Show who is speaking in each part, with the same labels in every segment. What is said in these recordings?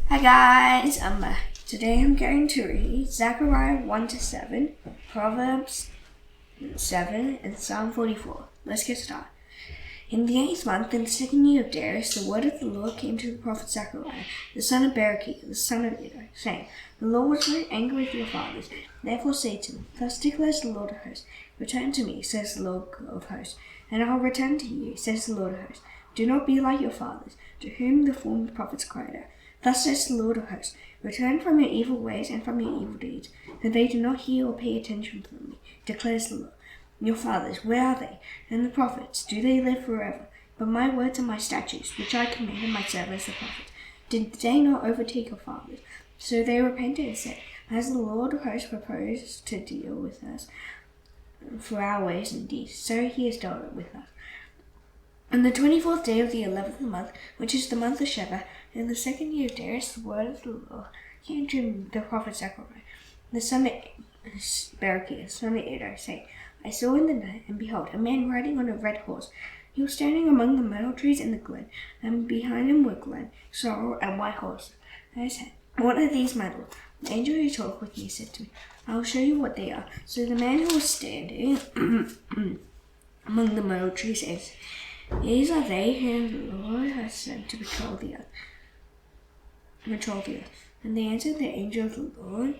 Speaker 1: Hi guys, today I'm going to read Zechariah 1-7, Proverbs 7, and Psalm 44. Let's get started. In the 8th month, in the 2nd year of Darius, the word of the Lord came to the prophet Zechariah, the son of Berechiah, the son of Iddo, saying, The Lord was very angry with your fathers. Therefore say to them, Thus declares the Lord of hosts, Return to me, says the Lord of hosts, and I will return to you, says the Lord of hosts. Do not be like your fathers, to whom the former prophets cried out. Thus says the Lord of hosts, Return from your evil ways and from your evil deeds, for they do not hear or pay attention to me, declares the Lord. Your fathers, where are they? And the prophets, do they live forever? But my words and my statutes, which I commanded my servants the prophets, did they not overtake your fathers? So they repented and said, Has the Lord of hosts proposed to deal with us for our ways and deeds? So he has dealt with us. On the 24th day of the 11th month, which is the month of Sheba, in the 2nd year of Darius, the word of the Lord came to the prophet Zechariah, the son of Berechiah, son of Iddo, saying, I saw in the night, and behold, a man riding on a red horse. He was standing among the myrtle trees in the glen, and behind him were glen, sorrel, and white horses. And I said, What are these myrtle? The angel who talked with me said to me, I will show you what they are. So the man who was standing among the myrtle trees answered, These are they whom the Lord has sent to patrol the earth. And they answered the angel of the Lord,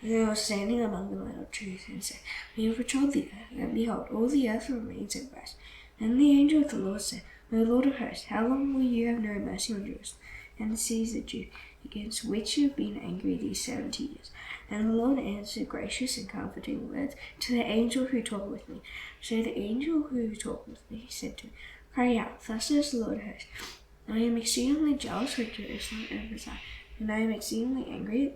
Speaker 1: who was standing among the myrtle trees, and said, We have patrolled the earth, and behold, all the earth remains at rest. And the angel of the Lord said, O Lord of hosts, how long will you have no mercy on Jerusalem and the cities of Judah, against which you have been angry these 70 years? And the Lord answered gracious and comforting words to the angel who talked with me. So the angel who talked with me said to me, Cry out, thus says the Lord of hosts, I am exceedingly jealous for Jerusalem and Zion, and I am exceedingly angry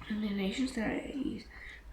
Speaker 1: at the nations that I use.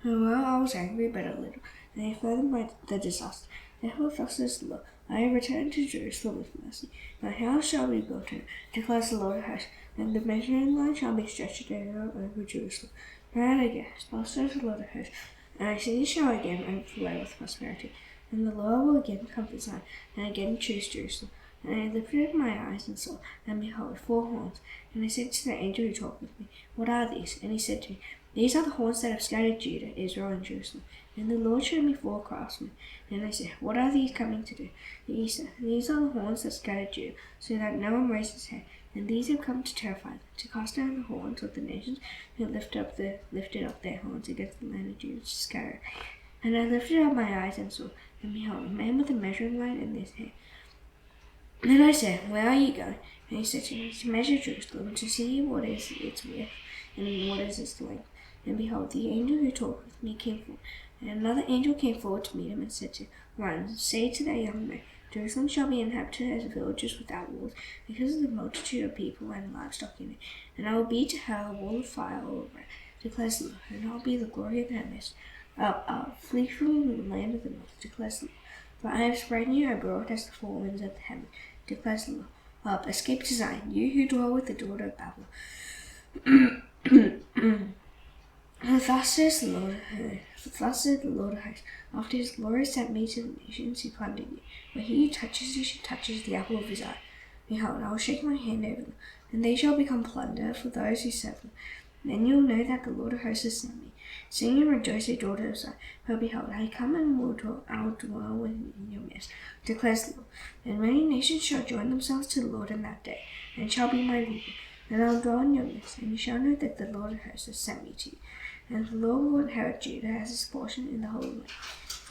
Speaker 1: For I was angry but a little, and they furthered by the disaster. Therefore thus says the Lord, I have returned to Jerusalem with mercy. My house shall be built in, declares the Lord of hosts, and the measuring line shall be stretched over Jerusalem. Right again, thus says the Lord of hosts, and my city shall again overflow with prosperity. And the Lord will again comfort Zion, and again choose Jerusalem. And I lifted up my eyes and saw, and behold, 4 horns. And I said to the angel who talked with me, What are these? And he said to me, These are the horns that have scattered Judah, Israel, and Jerusalem. And the Lord showed me 4 craftsmen. And I said, What are these coming to do? And he said, These are the horns that scattered Judah, so that no one raised his head. And these have come to terrify them, to cast down the horns of the nations who lifted up their horns against the land of Judah, to scatter. And I lifted up my eyes and saw, and behold, a man with a measuring line in his hand. Then I said, Where are you going? And he said to me, To measure Jerusalem, to see what is its width, and what is its length. And behold, the angel who talked with me came forward. And another angel came forward to meet him, and said to him, Run, say to that young man, Jerusalem shall be inhabited as villages without walls, because of the multitude of people and livestock in it. And I will be to her a wall of fire all over it, declares the Lord, and I will be the glory of her midst. Flee from the land of the north, declares the Lord. For I have spread you abroad as the 4 winds of the heaven, declares the Lord. Up, escape to Zion, you who dwell with the daughter of Babylon. Thus says the Lord of hosts, after his glory sent me to the nations, he plundered you. But he who touches you touches the apple of his eye. Behold, I will shake my hand over them, and they shall become plunder for those who serve them. Then you will know that the Lord of hosts has sent me. Sing and rejoice, O daughter of Zion, for behold, I come and I will dwell within your midst, declares the Lord. And many nations shall join themselves to the Lord in that day, and shall be my people. And I will dwell in your midst, and you shall know that the Lord of hosts has sent me to you. And the Lord will inherit Judah as his portion in the Holy Land,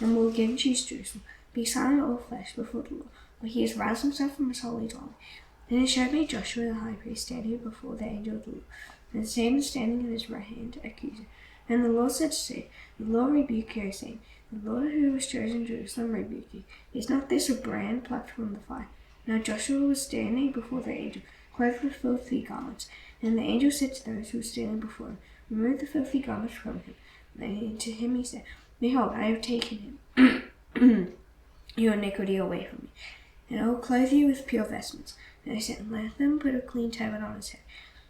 Speaker 1: and will again choose Jerusalem. Be silent, all flesh, before the Lord, for he has roused himself from his holy dwelling. Then he showed me Joshua the high priest standing before the angel of the Lord, and Satan standing in his right hand, accusing. And the Lord said to Satan, The Lord rebuke you, saying, The Lord who has chosen Jerusalem rebuke you. Is not this a brand plucked from the fire? Now Joshua was standing before the angel, clothed with filthy garments. And the angel said to those who were standing before him, Remove the filthy garments from him. And to him he said, Behold, I have taken him, your iniquity away from me, and I will clothe you with pure vestments. And I said, Let them put a clean turban on his head.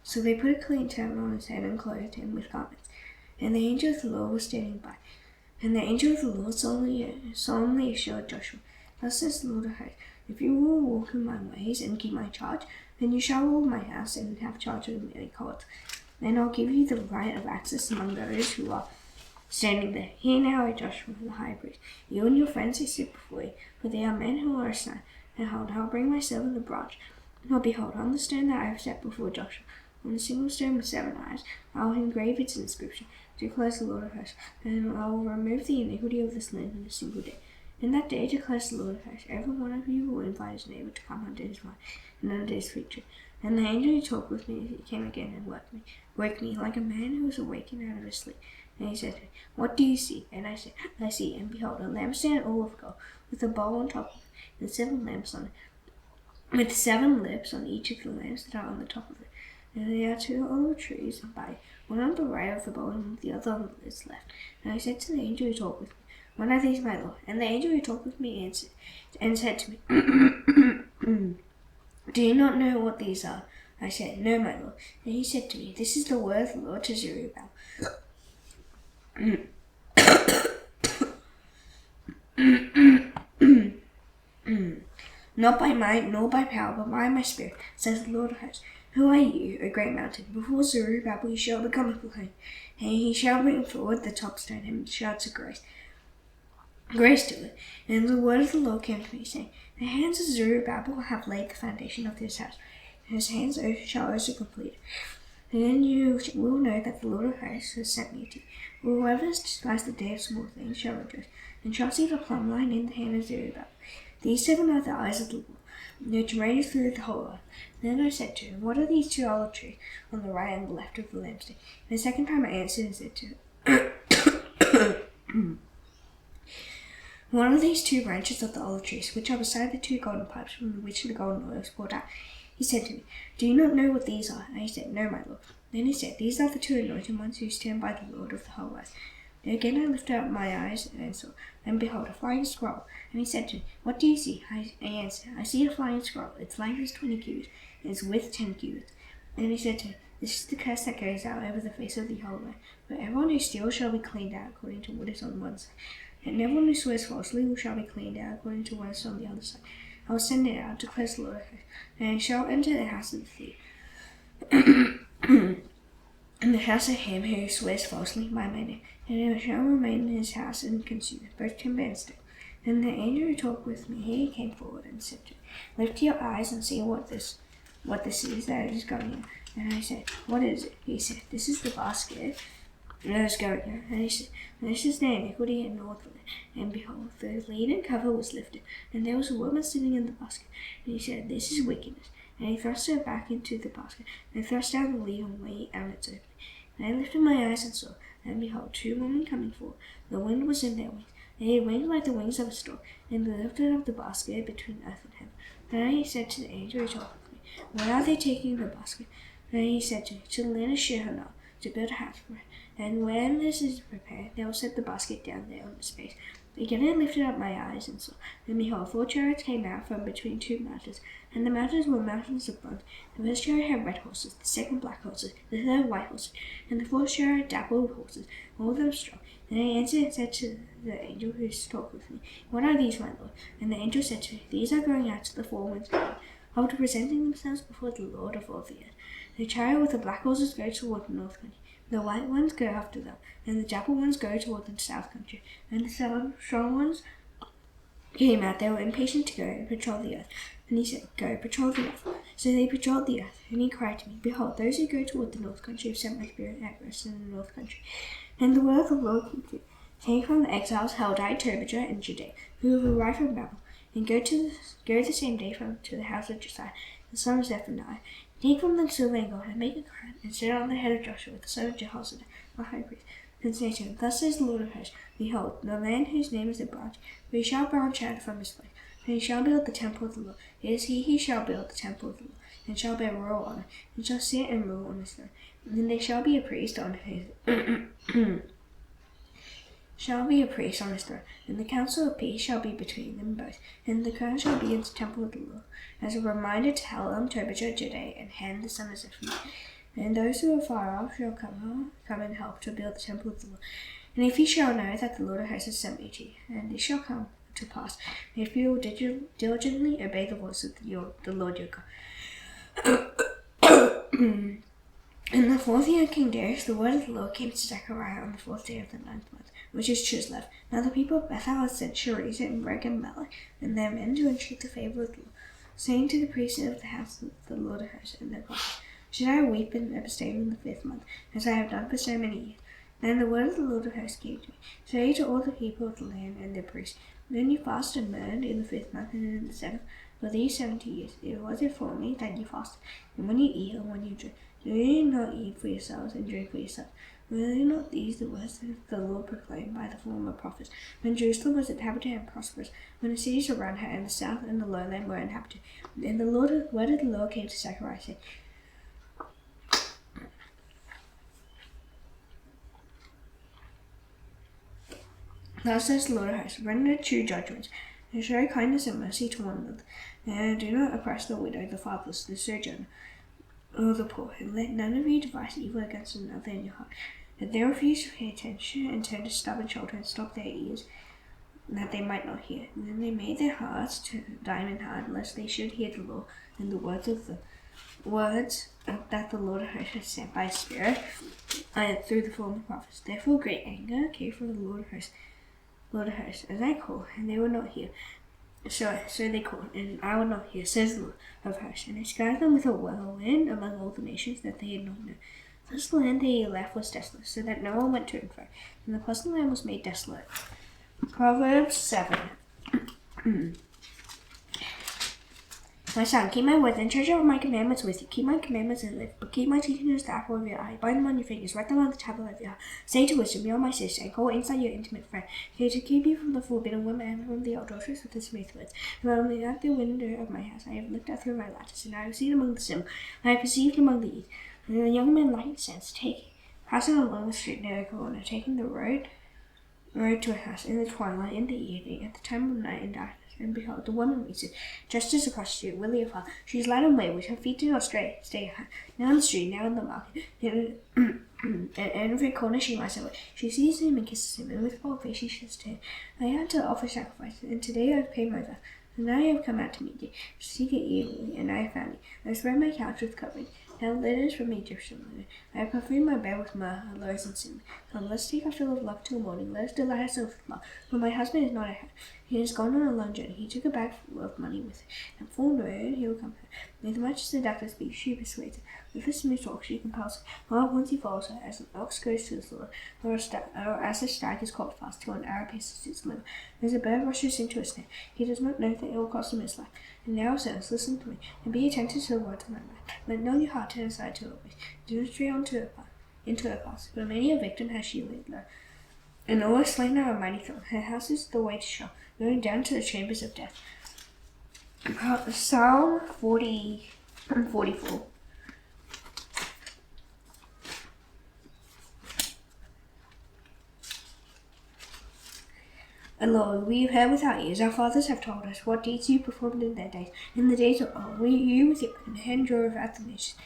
Speaker 1: So they put a clean turban on his head and clothed him with garments. And the angel of the Lord was standing by. And the angel of the Lord solemnly assured Joshua, Thus says the Lord of hosts, if you will walk in my ways and keep my charge, then you shall rule my house and have charge of many courts. Then I'll give you the right of access among those who are standing there. Hear now, O Joshua, the high priest, you and your friends who sit before you, for they are men who are assigned. And hold, I'll bring my servant the branch. Now behold, on the stone that I have set before Joshua, on a single stone with 7 eyes, I will engrave its inscription, declares the Lord of hosts, and I will remove the iniquity of this land in a single day. In that day, declares the Lord of hosts, every one of you will invite his neighbor to come under his vine and under his fig tree. And the angel who talked with me, he came again and woke me like a man who was awakened out of his sleep. And he said to me, what do you see? And I said, I see, and behold, a lampstand all of gold, with a bowl on top of it, and 7 lamps on it, with 7 lips on each of the lamps that are on the top of it. And there are 2 olive trees by one on the right of the bowl and the other on its left. And I said to the angel who talked with me, what are these, my Lord? And the angel who talked with me answered and said to me, do you not know what these are? I said, no, my Lord. And he said to me, this is the word of the Lord to Zerubbabel. Not by might, nor by power, but by my spirit, says the Lord of hosts. Who are you, a great mountain? Before Zerubbabel you shall become a plain, and he shall bring forward the top stone and shouts of grace to it. And the word of the Lord came to me, saying, the hands of Zerubbabel have laid the foundation of this house, and his hands shall also complete it. Then you will know that the Lord of hosts has sent me to you. Whoever despises the day of small things shall rejoice, and shall see the plumb line in the hand of Zerubbabel. These 7 are the eyes of the Lord, which range through the whole earth. Then I said to him, what are these 2 olive trees on the right and the left of the lampstand? And the second time I answered and said to him, one of these 2 branches of the olive trees, which are beside the 2 golden pipes from which the golden oil is poured out. He said to me, do you not know what these are? And I said, no, my Lord. Then he said, these are the 2 anointed ones who stand by the Lord of the whole earth. And again I lifted up my eyes and saw, and behold, a flying scroll. And he said to me, what do you see? I answered, I see a flying scroll. Its length is 20 cubits, and its width 10 cubits. And he said to me, this is the curse that goes out over the face of the whole land. But everyone who steals shall be cleaned out according to what is on one side, and everyone who swears falsely shall be cleaned out according to what is on the other side. I will send it out, declares the Lord of hosts, and it shall enter the house of the thief, and the house of him who swears falsely by my name, and it shall remain in his house and consume it, both timber and stone. And the angel who talked with me, he came forward and said to me, lift your eyes and see what this is that is going in. And I said, what is it? He said, this is the basket that is going in. And he said, this is the iniquity in Northland. And behold, the linen cover was lifted, and there was a woman sitting in the basket. And he said, this is wickedness. And he thrust her back into the basket, and thrust down the lid and weighed out its opening. And I lifted my eyes and saw, and behold, 2 women coming forward. The wind was in their wings. They had wings like the wings of a stork, and they lifted up the basket between earth and heaven. Then he said to the angel who talked with me, where are they taking the basket? And he said to me, to the land of Shihonah, to build a house for it. And when this is prepared, they will set the basket down there on the space. Again I lifted up my eyes and saw, and behold, 4 chariots came out from between 2 mountains, and the mountains were mountains of bronze. The first chariot had red horses, the second black horses, the third white horses, and the 4th chariot dappled horses, all of them strong. And I answered and said to the angel who talked with me, what are these, my Lord? And the angel said to me, these are going out to the 4 winds of heaven, after presenting themselves before the Lord of all the earth. The chariot with the black horses go toward the north country, the white ones go after them, and the dappled ones go toward the south country. And the 7 strong ones came out. They were impatient to go and patrol the earth. And he said, go, patrol the earth. So they patrolled the earth. And he cried to me, behold, those who go toward the north country have set my spirit at rest in the north country. And the word of the Lord came to me, take from the exiles Heldai, Tobijah, and Judea, who have arrived from Babel, and go the same day to the house of Josiah, the son of Zephaniah. Take from them silver and gold, and make a crown, and set it on the head of Joshua, the son of Jehozadak, the high priest. And say to him, thus says the Lord of hosts, behold, the land whose name is a branch, for he shall branch out from his place, and he shall build the temple of the Lord. It is he shall build the temple of the Lord, and shall bear royal honor, and shall sit and rule on his throne. And then there shall be a priest on his throne, and the council of peace shall be between them both, and the crown shall be in the temple of the Lord, as a reminder to Helam, Tobijah, Judea, and Han, the son of Zephaniah. And those who are far off shall come and help to build the temple of the Lord. And if ye shall know that the Lord of hosts has sent me to you, and they shall come to pass. If you will diligently obey the voice of the Lord your God. In the 4th year of King Darius, the word of the Lord came to Zechariah on the 4th day of the 9th month, which is Chislev. Now the people of Bethel had sent Sharezer and Reg and Melech and their men to entreat the favor of the Lord, saying to the priests of the house of the Lord of hosts and their prophets, should I weep and abstain in the 5th month, as I have done for so many years? Then the word of the Lord of hosts came to me, say to all the people of the land and their priests, when you fast and mourned in the 5th month and in the 7th, for these 70 years, it was it for me that you fasted, and when you eat and when you drink, do you not eat for yourselves and drink for yourselves? Were not these the words that the Lord proclaimed by the former prophets, when Jerusalem was inhabited and prosperous, when the cities around her and the south and the lowland were inhabited? And the word of the Lord came to Zechariah, saying, thus says the Lord of hosts, render true judgments, and show kindness and mercy to one another, and do not oppress the widow, the fatherless, the sojourner, or the poor, and let none of you devise evil against another in your heart. That they refuse to pay attention and turn a stubborn shoulder and stop their ears, that they might not hear. And then they made their hearts to diamond hard, lest they should hear the law and the words that the Lord of hosts has sent by his Spirit through the former prophets. Therefore great anger came from the Lord of hosts, as I call, and they would not hear. So they called, and I would not hear, says the Lord of hosts. And I scattered them with a whirlwind among all the nations that they had not known. Thus the land they left was desolate, so that no one went to and fro, and the pleasant land was made desolate. Proverbs 7. My son, keep my words and treasure my commandments with you. Keep my commandments and live, but keep my teaching as the apple of your eye. Bind them on your fingers, write them on the tablet of your heart. Say to wisdom, you are my sister, and call inside your intimate friend. Say to keep you from the forbidden woman and from the adulteress with the smooth words. From at the window of my house I have looked out through my lattice, and I have seen among the simple, I have perceived among the youth. And the young men light sense, passing along the street near a corner, taking the road to a house in the twilight, in the evening, at the time of night and darkness. And behold, the woman meets it, just as across the street, willy of heart. She is light and wayward, her feet do not stay now in the street, now in the market. And every corner she lies away. She sees him and kisses him, and with bold face she says to him, I had to offer sacrifice, and today I have paid my vow. And I have come out to meet you, to seek it eagerly, and I have found you. I have spread my couch with covering, now litters from Egyptian linen. I have perfumed my bed with myrrh, aloes, and cinnamon. Come, let us take our fill of love till morning. Let us delight ourselves with love. For my husband is not at home. He has gone on a long journey. He took a bag full of money with him. And full noon he will come home. With much seductive speech she persuades him. With a smooth talk she compels him. All at once he follows her, as an ox goes to the slaughter, or as a stag is caught fast till an arrow pierces its liver. As a bird rushes into a snare, he does not know that it will cost him his life. And now, sons, listen to me, and be attentive to the words of my mouth. Let not your heart turn aside to her ways. Do not stray into her paths. For many a victim has she laid low, and all are slain are a mighty throng. Her house is the way to Sheol, going down to the chambers of death. Psalm 40 and 44. And Lord, we have heard with our ears, our fathers have told us what deeds you performed in their days. In the days of old, you with your own hand drove out the nations.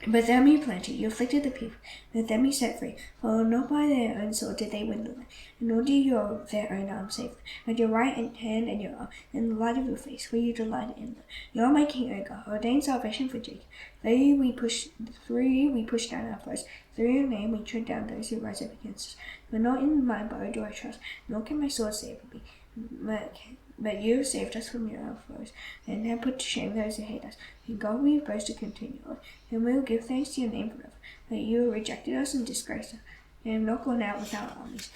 Speaker 1: But them you planted, you afflicted the people, but them you set free. For not by their own sword did they win the land, nor did their own arm save them. But your right hand and your arm, and the light of your face, for you delighted in them. You are my King, O God, ordained salvation for Jacob. Through you we push down our foes. Through your name we tread down those who rise up against us. But not in my bow do I trust, nor can my sword save me. But you have saved us from your foes, and have put to shame those who hate us. In God we have boasted continually, and we will give thanks to your name forever. That you have rejected us and disgraced us, and have not gone out with our armies.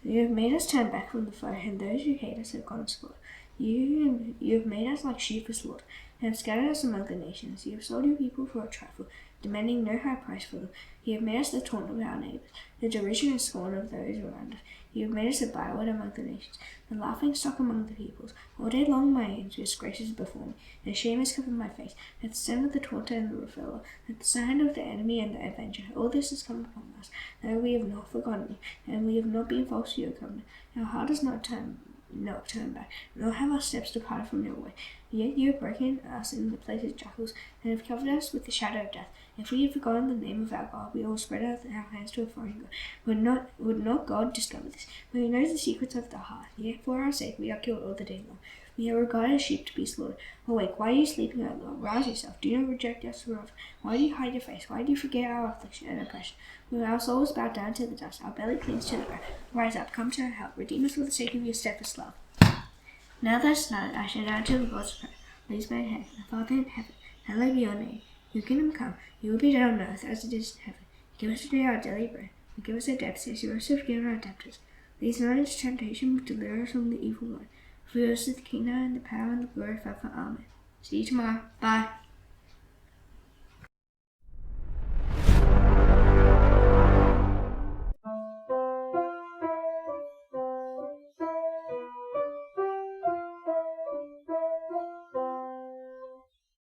Speaker 1: You have made us turn back from the foe, and those who hate us have gone to slaughter. You have made us like sheep for slaughter, and have scattered us among the nations. You have sold your people for a trifle, demanding no high price for them. You have made us the taunt of our neighbors, the derision and scorn of those around us. You have made us a byword among the nations, the laughing stock among the peoples. All day long my disgrace is before me, and shame has covered my face. At the sound of the taunter and the reviler, at the sound of the enemy and the avenger, all this has come upon us. Though we have not forgotten you, and we have not been false to your covenant, our heart has not turned back, nor have our steps departed from your way. Yet you have broken us in the place of jackals, and have covered us with the shadow of death. If we had forgotten the name of our God, we will spread out our hands to a foreign God. Would not God discover this? For he knows the secrets of the heart. Yet for our sake we are killed all the day long. We are regarded as sheep to be slaughtered. Awake, why are you sleeping, O Lord? Rouse yourself. Do not reject us forever. Why do you hide your face? Why do you forget our affliction and oppression? When our souls bow down to the dust, our belly clings to the ground. Rise up, come to our help. Redeem us for the sake of your steadfast love. Now that it's night, I shout out to the Lord's Prayer. Raise my head, our Father in heaven, hallowed be your name. Your kingdom come, your will be done on earth as it is in heaven. Give us today our daily bread, and give us our debts as you also forgive our debtors. Lead us not into temptation, but deliver us from the evil one. For yours is the kingdom, and the power, and the glory forever. Amen. See you tomorrow. Bye.